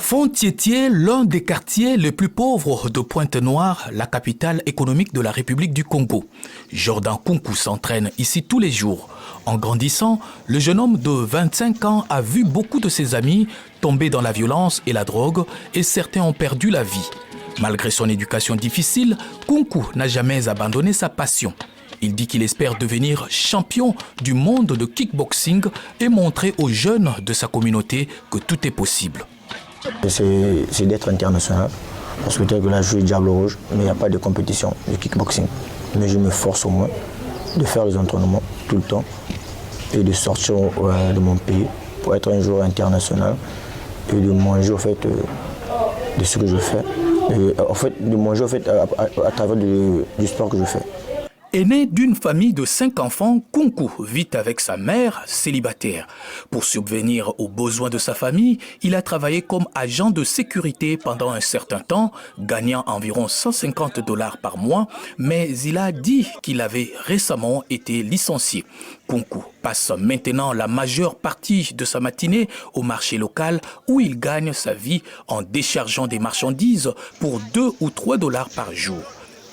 Font-Thiétié, l'un des quartiers les plus pauvres de Pointe-Noire, la capitale économique de la République du Congo. Jordan Kunku s'entraîne ici tous les jours. En grandissant, le jeune homme de 25 ans a vu beaucoup de ses amis tomber dans la violence et la drogue et certains ont perdu la vie. Malgré son éducation difficile, Kunku n'a jamais abandonné sa passion. Il dit qu'il espère devenir champion du monde de kickboxing et montrer aux jeunes de sa communauté que tout est possible. C'est d'être international, parce que tel que là je suis Diable Rouge, mais il n'y a pas de compétition de kickboxing. Mais je me force au moins de faire les entraînements tout le temps et de sortir de mon pays pour être un joueur international et de manger au fait de ce que je fais. Et, en fait, de manger au fait à travers du sport que je fais. Aîné d'une famille de 5 enfants, Kunku vit avec sa mère célibataire. Pour subvenir aux besoins de sa famille, il a travaillé comme agent de sécurité pendant un certain temps, gagnant environ 150 $ par mois, mais il a dit qu'il avait récemment été licencié. Kunku passe maintenant la majeure partie de sa matinée au marché local où il gagne sa vie en déchargeant des marchandises pour 2 ou 3 $ par jour.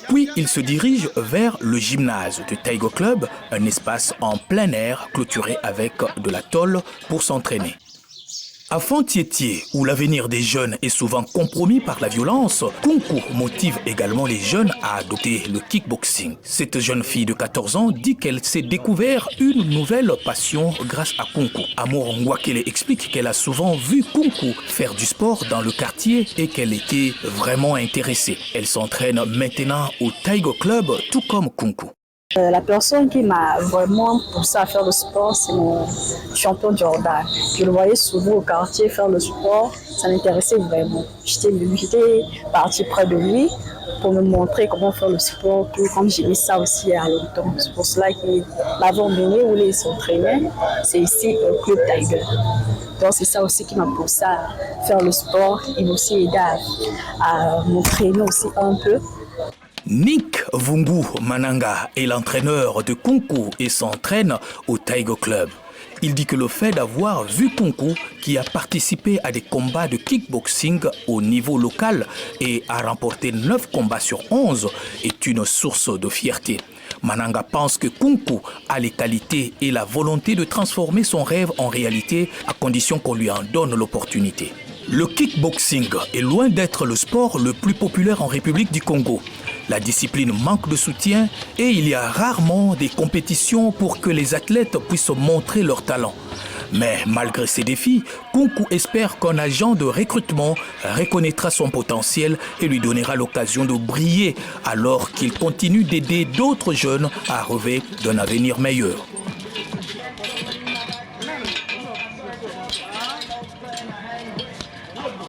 Puis il se dirige vers le gymnase du Taigo Club, un espace en plein air clôturé avec de la tôle pour s'entraîner. À Font-Thiétié, où l'avenir des jeunes est souvent compromis par la violence, Kunku motive également les jeunes à adopter le kickboxing. Cette jeune fille de 14 ans dit qu'elle s'est découvert une nouvelle passion grâce à Kunku. Amour Ngwakele explique qu'elle a souvent vu Kunku faire du sport dans le quartier et qu'elle était vraiment intéressée. Elle s'entraîne maintenant au Taigo Club, tout comme Kunku. La personne qui m'a vraiment poussé à faire le sport, c'est mon champion Jordan. Je le voyais souvent au quartier faire le sport, ça m'intéressait vraiment. J'étais partie près de lui pour me montrer comment faire le sport, puis comme j'ai mis ça aussi il y a longtemps. C'est pour cela que l'avant-dernier où il s'entraînait, c'est ici au Club Tiger. Donc c'est ça aussi qui m'a poussé à faire le sport et m'a aussi aidé à m'entraîner aussi un peu. Nick Vungu Mananga est l'entraîneur de Kunku et s'entraîne au Taigo Club. Il dit que le fait d'avoir vu Kunku, qui a participé à des combats de kickboxing au niveau local et a remporté 9 combats sur 11, est une source de fierté. Mananga pense que Kunku a les qualités et la volonté de transformer son rêve en réalité à condition qu'on lui en donne l'opportunité. Le kickboxing est loin d'être le sport le plus populaire en République du Congo. La discipline manque de soutien et il y a rarement des compétitions pour que les athlètes puissent montrer leur talent. Mais malgré ces défis, Kunku espère qu'un agent de recrutement reconnaîtra son potentiel et lui donnera l'occasion de briller alors qu'il continue d'aider d'autres jeunes à rêver d'un avenir meilleur.